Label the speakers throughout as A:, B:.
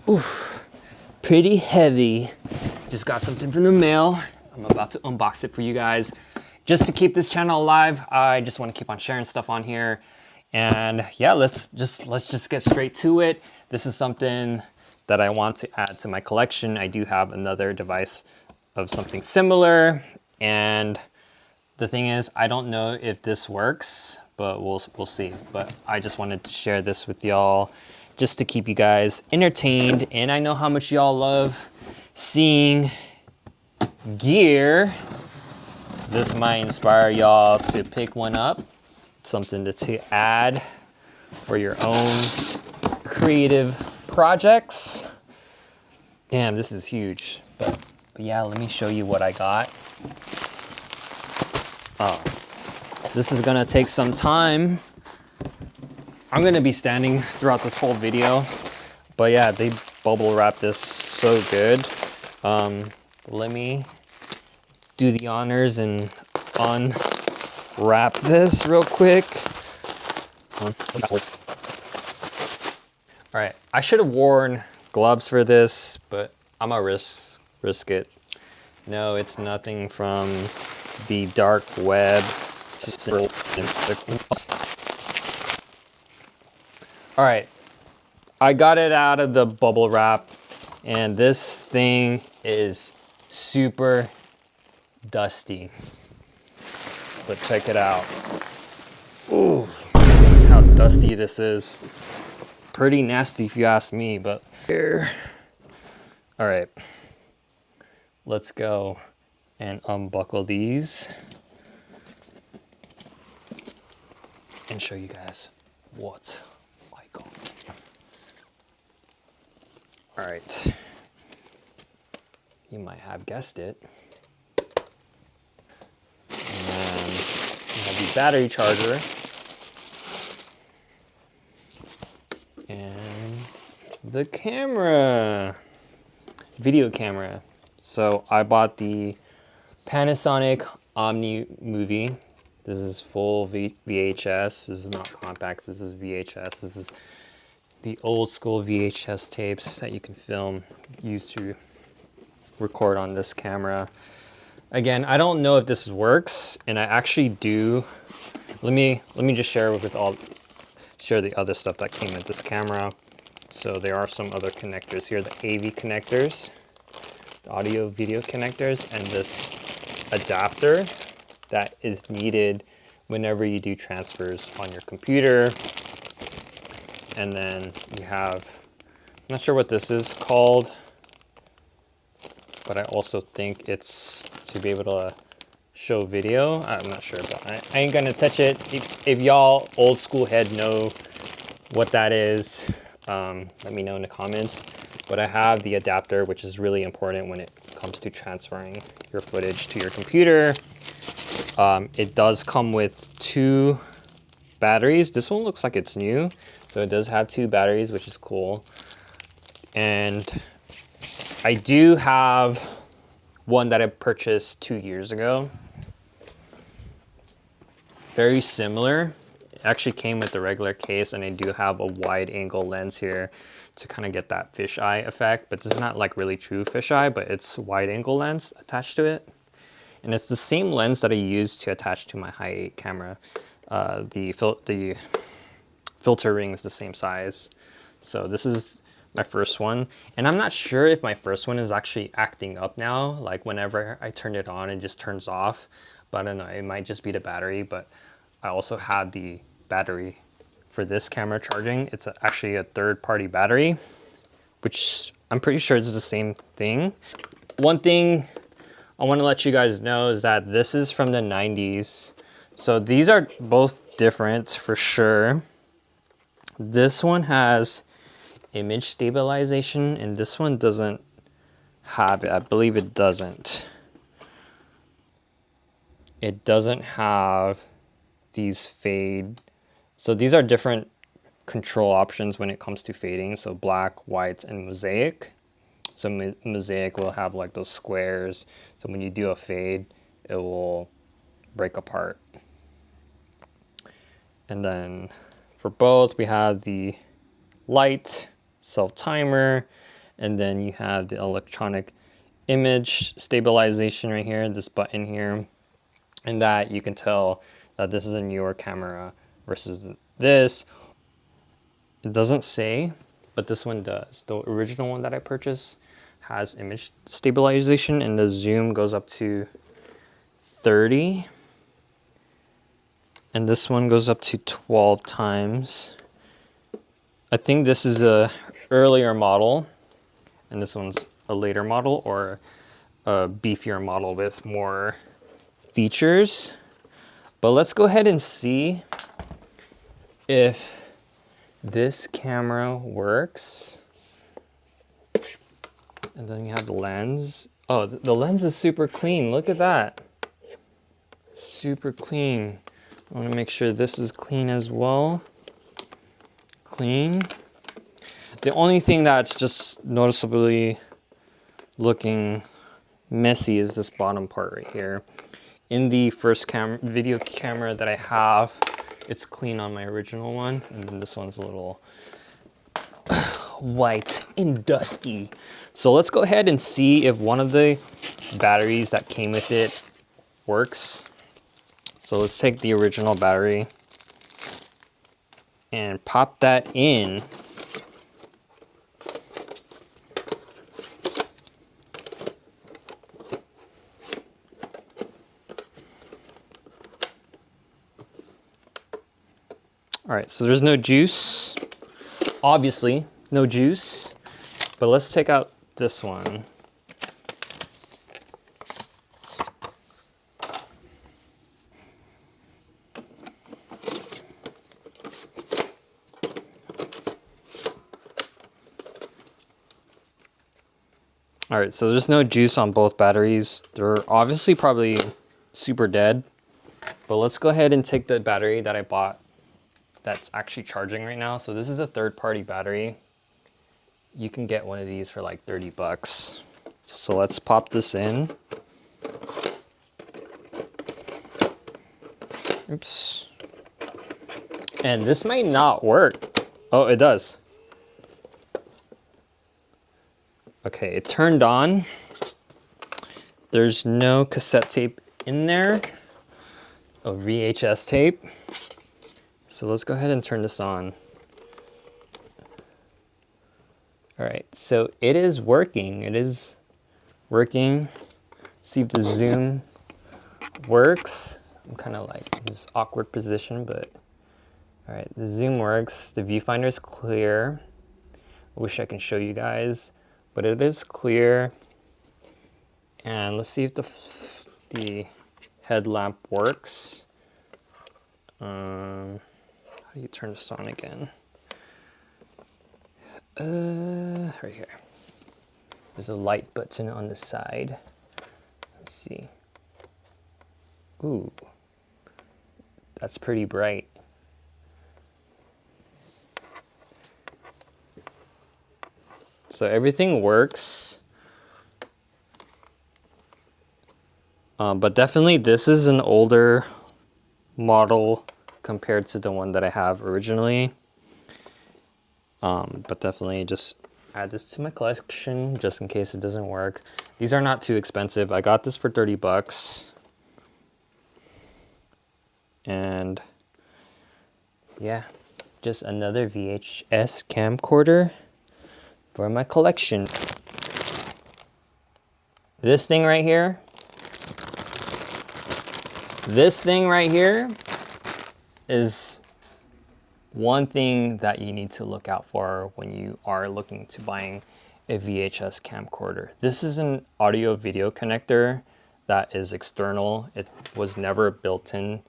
A: Oof, pretty heavy. Just got something from the mail. I'm about to unbox it for you guys. Just to keep this channel alive, I just want to keep on sharing stuff on here. And yeah, let's just get straight to it. This is something that I want to add to my collection. I do have another device of something similar, and the thing is, I don't know if this works, but we'll see. But I just wanted to share this with y'all just to keep you guys entertained. And I know how much y'all love seeing gear. This might inspire y'all to pick one up, something to add for your own creative projects. Damn, this is huge. But yeah, let me show you what I got. Oh, this is gonna take some time. I'm gonna be standing throughout this whole video, but yeah, they bubble wrap this so good. Let me do the honors and unwrap this real quick. All right, I should have worn gloves for this, but I'm gonna risk it. No, it's nothing from the dark web. All right, I got it out of the bubble wrap, and this thing is super dusty. But check it out. Ooh, how dusty this is. Pretty nasty if you ask me, but here. All right, let's go and unbuckle these and show you guys what I got. All right, you might have guessed it. And then we have the battery charger and the camera, video camera. So I bought the Panasonic Omni Movie. This is full VHS. This is not compact. This is VHS. This is the old school VHS tapes that you can use to record on this camera. Again, I don't know if this works, and I actually do. Let me just share the other stuff that came with this camera. So there are some other connectors here, the AV connectors, the audio video connectors, and this adapter that is needed whenever you do transfers on your computer. And then you have, I'm not sure what this is called, but I also think it's to be able to show video. I'm not sure, but I ain't gonna touch it. If y'all old school head know what that is, let me know in the comments. But I have the adapter, which is really important when it comes to transferring your footage to your computer. It does come with 2 batteries. This one looks like it's new, so it does have 2 batteries, which is cool. And I do have one that I purchased 2 years ago. Very similar. It actually came with the regular case, and I do have a wide angle lens here to kind of get that fisheye effect, but this is not like really true fisheye, but it's wide angle lens attached to it. And it's the same lens that I use to attach to my Hi8 camera. The filter ring is the same size. So this is my first one. And I'm not sure if my first one is actually acting up now. Like whenever I turn it on, it just turns off. But I don't know, it might just be the battery. But I also have the battery for this camera charging. It's actually a third-party battery, which I'm pretty sure is the same thing. One thing I want to let you guys know is that this is from the 90s. So these are both different for sure. This one has image stabilization, and this one doesn't have it. I believe it doesn't. It doesn't have these fade. So these are different control options when it comes to fading. So black, white, and mosaic. So mosaic will have like those squares. So when you do a fade, it will break apart. And then for both, we have the light, self-timer, And then you have the electronic image stabilization right here, this button here. And that you can tell that this is a newer camera versus this. It doesn't say, but this one does. The original one that I purchased has image stabilization, and the zoom goes up to 30. And this one goes up to 12 times. I think this is a earlier model, and this one's a later model, or a beefier model with more features. But let's go ahead and see if this camera works. And then you have the lens. Oh, the lens is super clean. Look at that. Super clean. I want to make sure this is clean as well. Clean. The only thing that's just noticeably looking messy is this bottom part right here. In the first video camera that I have, it's clean on my original one, and then this one's a little white and dusty. So let's go ahead and see if one of the batteries that came with it works. So let's take the original battery and pop that in. All right, so there's no juice. Obviously, no juice. But let's take out this one. All right, so there's no juice on both batteries. They're obviously probably super dead. But let's go ahead and take the battery that I bought that's actually charging right now. So this is a third-party battery. You can get one of these for like 30 bucks. So let's pop this in. Oops. And this might not work. Oh, it does. Okay, it turned on. There's no cassette tape in there. Oh, VHS tape. So let's go ahead and turn this on. All right, so it is working. It is working. See if the zoom works. I'm kind of like in this awkward position, but all right, the zoom works. The viewfinder is clear. I wish I can show you guys, but it is clear. And let's see if the headlamp works. How do you turn this on again? Right here. There's a light button on the side. Let's see. Ooh, that's pretty bright. So everything works. But definitely this is an older model compared to the one that I have originally. But definitely just add this to my collection just in case it doesn't work. These are not too expensive. I got this for 30 bucks. And yeah, just another VHS camcorder for my collection. This thing right here is one thing that you need to look out for when you are looking to buying a VHS camcorder. This is an audio video connector that is external. It was never built in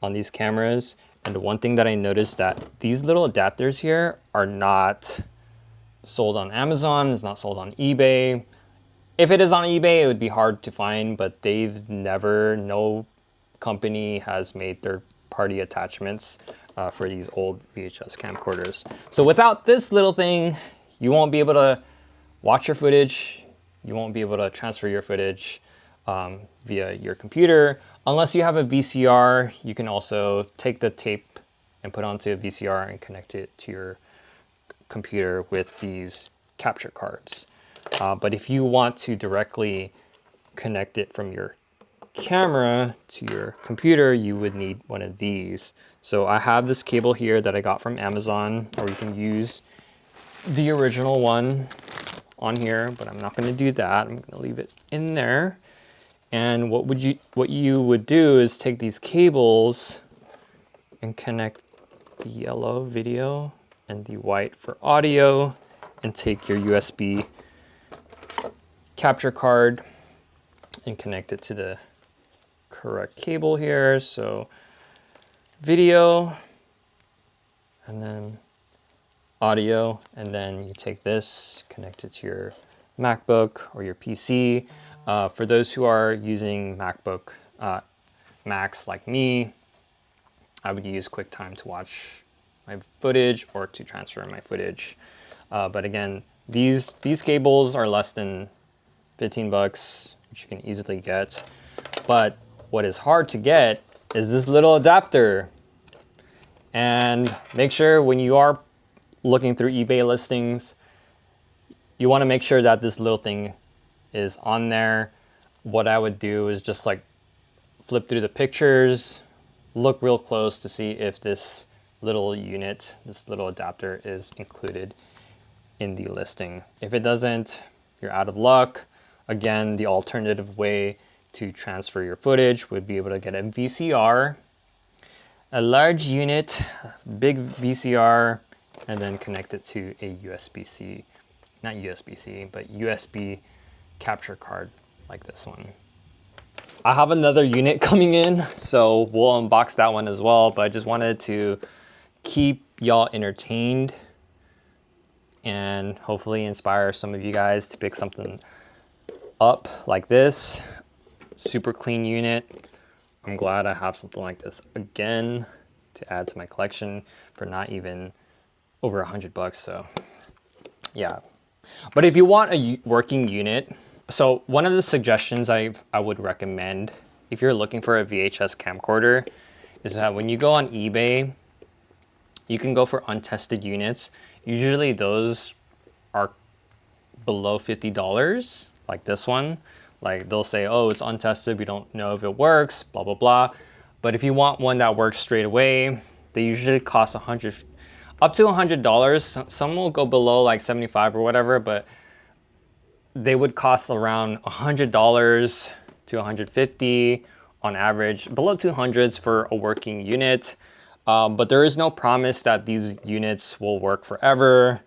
A: on these cameras. And the one thing that I noticed that these little adapters here are not sold on Amazon, it's not sold on eBay. If it is on eBay, it would be hard to find, but no company has made third-party attachments for these old VHS camcorders. So without this little thing, you won't be able to watch your footage, you won't be able to transfer your footage via your computer. Unless you have a VCR, you can also take the tape and put onto a VCR and connect it to your computer with these capture cards. But if you want to directly connect it from your camera to your computer, you would need one of these. So I have this cable here that I got from Amazon, or you can use the original one on here, but I'm not going to do that. I'm going to leave it in there. And what you would do is take these cables and connect the yellow video and the white for audio, and take your USB capture card and connect it to the correct cable here. So video, and then audio, and then you take this, connect it to your MacBook or your PC. For those who are using MacBook Macs like me, I would use QuickTime to watch my footage or to transfer my footage. But again, these cables are less than 15 bucks, which you can easily get. But what is hard to get is this little adapter. And make sure when you are looking through eBay listings, you want to make sure that this little thing is on there. What I would do is just like flip through the pictures, look real close to see if this little unit, this little adapter is included in the listing. If it doesn't, you're out of luck. Again, the alternative way to transfer your footage would be able to get a VCR, a large unit, big VCR, and then connect it to a USB-C, not USB-C, but USB capture card like this one. I have another unit coming in, so we'll unbox that one as well, but I just wanted to keep y'all entertained and hopefully inspire some of you guys to pick something up like this. Super clean unit. I'm glad I have something like this again to add to my collection for not even over 100 bucks. So yeah, but if you want a working unit, so one of the suggestions I would recommend if you're looking for a VHS camcorder is that when you go on eBay, you can go for untested units. Usually those are below $50, like this one. Like they'll say, oh, it's untested, we don't know if it works, blah, blah, blah. But if you want one that works straight away, they usually cost up to $100. Some will go below like 75 or whatever, but they would cost around $100 to $150 on average, below 200s for a working unit. But there is no promise that these units will work forever.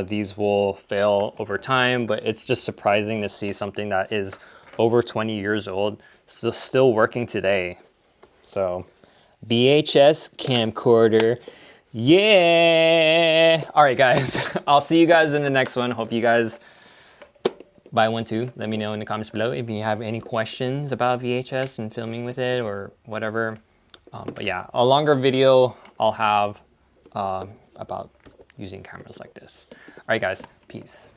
A: These will fail over time, but it's just surprising to see something that is over 20 years old still working today. So VHS camcorder, yeah. All right, guys, I'll see you guys in the next one. Hope you guys buy one too. Let me know in the comments below if you have any questions about VHS and filming with it or whatever. But yeah, a longer video I'll have about using cameras like this. All right, guys, peace.